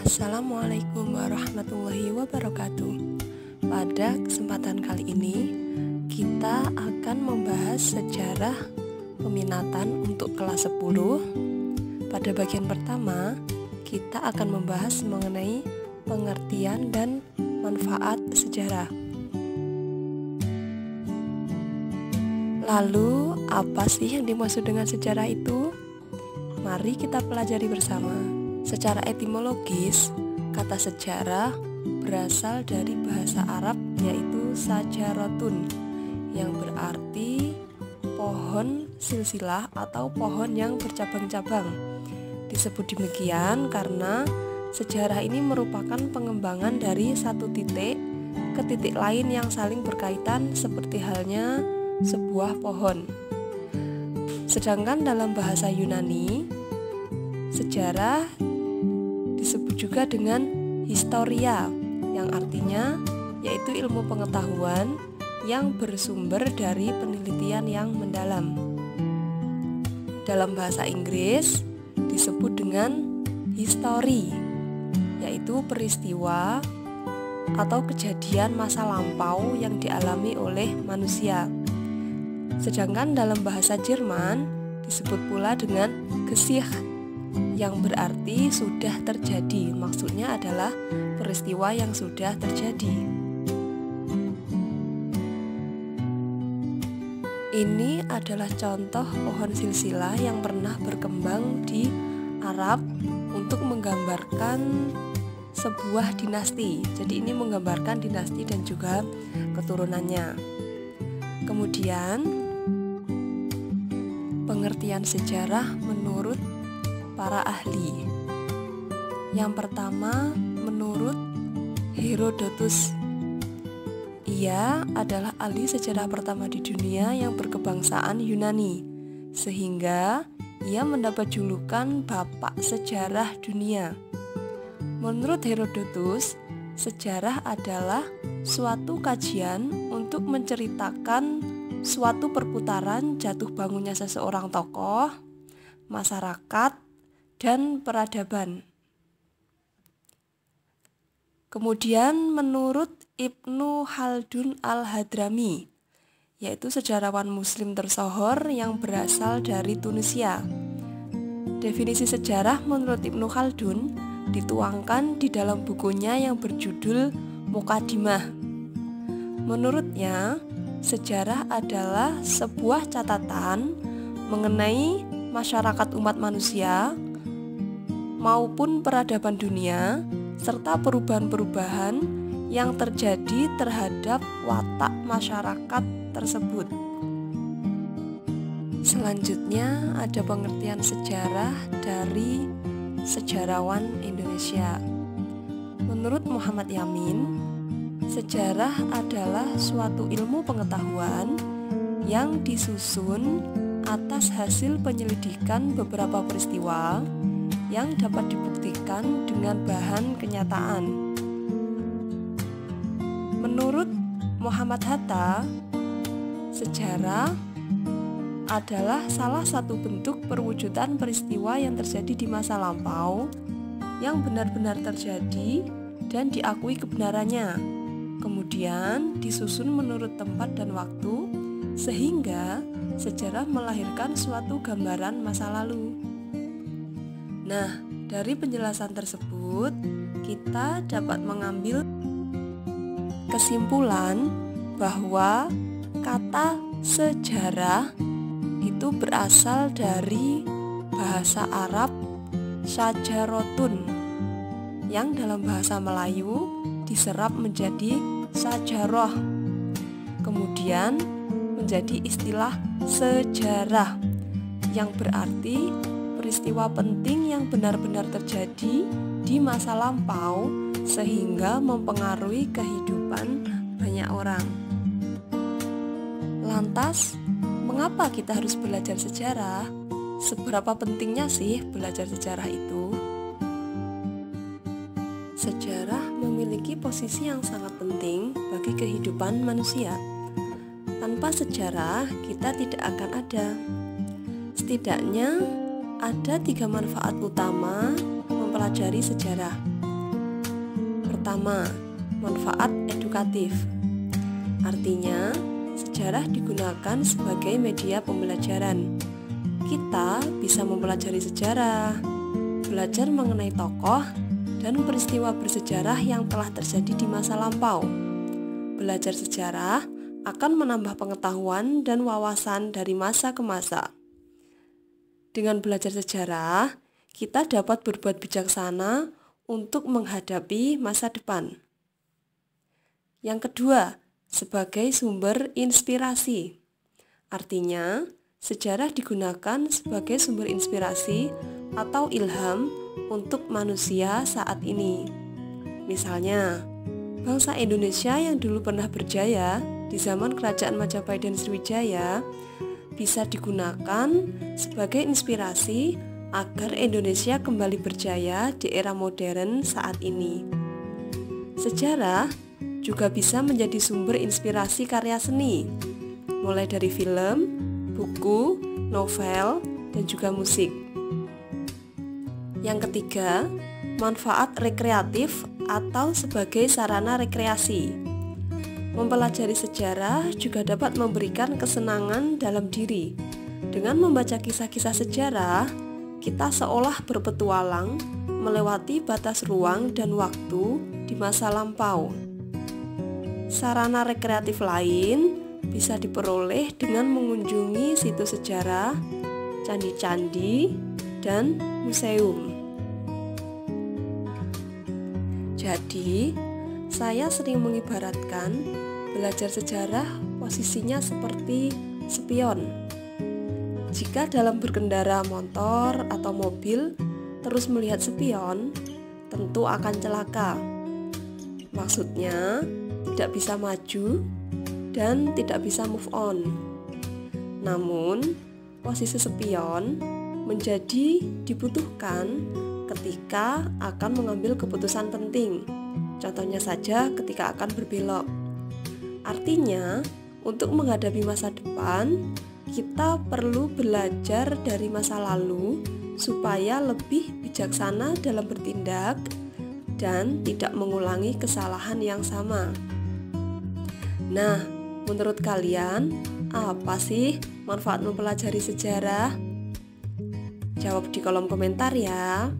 Assalamualaikum warahmatullahi wabarakatuh. Pada kesempatan kali ini kita akan membahas sejarah peminatan untuk kelas 10. Pada bagian pertama kita akan membahas mengenai pengertian dan manfaat sejarah. Lalu apa sih yang dimaksud dengan sejarah itu? Mari kita pelajari bersama. Secara etimologis, kata sejarah berasal dari bahasa Arab yaitu sajarotun, yang berarti pohon silsilah atau pohon yang bercabang-cabang. Disebut demikian karena sejarah ini merupakan pengembangan dari satu titik ke titik lain yang saling berkaitan seperti halnya sebuah pohon. Sedangkan dalam bahasa Yunani, sejarah disebut juga dengan historia, yang artinya yaitu ilmu pengetahuan yang bersumber dari penelitian yang mendalam. Dalam bahasa Inggris disebut dengan history, yaitu peristiwa atau kejadian masa lampau yang dialami oleh manusia. Sedangkan dalam bahasa Jerman disebut pula dengan Geschichte, yang berarti sudah terjadi. Maksudnya adalah peristiwa yang sudah terjadi. Ini adalah contoh pohon silsilah yang pernah berkembang di Arab untuk menggambarkan sebuah dinasti. Jadi ini menggambarkan dinasti dan juga keturunannya. Kemudian pengertian sejarah menurut para ahli. Yang pertama, menurut Herodotus. Ia adalah ahli sejarah pertama di dunia yang berkebangsaan Yunani, sehingga ia mendapat julukan Bapak Sejarah Dunia. Menurut Herodotus, sejarah adalah suatu kajian untuk menceritakan suatu perputaran jatuh bangunnya seseorang tokoh, masyarakat, dan peradaban. Kemudian menurut Ibnu Khaldun al-Hadrami, yaitu sejarawan muslim tersohor yang berasal dari Tunisia. Definisi sejarah menurut Ibnu Khaldun dituangkan di dalam bukunya yang berjudul Muqaddimah. Menurutnya, sejarah adalah sebuah catatan mengenai masyarakat umat manusia maupun peradaban dunia, serta perubahan-perubahan yang terjadi terhadap watak masyarakat tersebut. Selanjutnya ada pengertian sejarah dari sejarawan Indonesia. Menurut Muhammad Yamin, sejarah adalah suatu ilmu pengetahuan yang disusun atas hasil penyelidikan beberapa peristiwa yang dapat dibuktikan dengan bahan kenyataan. Menurut Muhammad Hatta, sejarah adalah salah satu bentuk perwujudan peristiwa yang terjadi di masa lampau yang benar-benar terjadi dan diakui kebenarannya, kemudian disusun menurut tempat dan waktu, sehingga sejarah melahirkan suatu gambaran masa lalu. Nah, dari penjelasan tersebut, kita dapat mengambil kesimpulan bahwa kata sejarah itu berasal dari bahasa Arab sajarotun, yang dalam bahasa Melayu diserap menjadi sajaroh, kemudian menjadi istilah sejarah, yang berarti peristiwa penting yang benar-benar terjadi di masa lampau sehingga mempengaruhi kehidupan banyak orang. Lantas, mengapa kita harus belajar sejarah? Seberapa pentingnya sih belajar sejarah itu? Sejarah memiliki posisi yang sangat penting bagi kehidupan manusia. Tanpa sejarah, kita tidak akan ada. Setidaknya ada 3 manfaat utama mempelajari sejarah. Pertama, manfaat edukatif. Artinya, sejarah digunakan sebagai media pembelajaran. Kita bisa mempelajari sejarah, belajar mengenai tokoh dan peristiwa bersejarah yang telah terjadi di masa lampau. Belajar sejarah akan menambah pengetahuan dan wawasan dari masa ke masa. Dengan belajar sejarah, kita dapat berbuat bijaksana untuk menghadapi masa depan. Yang kedua, sebagai sumber inspirasi. Artinya, sejarah digunakan sebagai sumber inspirasi atau ilham untuk manusia saat ini. Misalnya, bangsa Indonesia yang dulu pernah berjaya di zaman Kerajaan Majapahit dan Sriwijaya bisa digunakan sebagai inspirasi agar Indonesia kembali berjaya di era modern saat ini. Sejarah juga bisa menjadi sumber inspirasi karya seni, mulai dari film, buku, novel, dan juga musik. Yang ketiga, manfaat rekreatif atau sebagai sarana rekreasi. Mempelajari sejarah juga dapat memberikan kesenangan dalam diri. Dengan membaca kisah-kisah sejarah, kita seolah berpetualang melewati batas ruang dan waktu di masa lampau. Sarana rekreatif lain bisa diperoleh dengan mengunjungi situs sejarah, candi-candi, dan museum. Jadi, saya sering mengibaratkan belajar sejarah posisinya seperti spion. Jika dalam berkendara motor atau mobil terus melihat spion, tentu akan celaka. Maksudnya, tidak bisa maju dan tidak bisa move on. Namun, posisi spion menjadi dibutuhkan ketika akan mengambil keputusan penting. Contohnya saja ketika akan berbelok. Artinya, untuk menghadapi masa depan, kita perlu belajar dari masa lalu supaya lebih bijaksana dalam bertindak dan tidak mengulangi kesalahan yang sama. Nah, menurut kalian, apa sih manfaat mempelajari sejarah? Jawab di kolom komentar ya.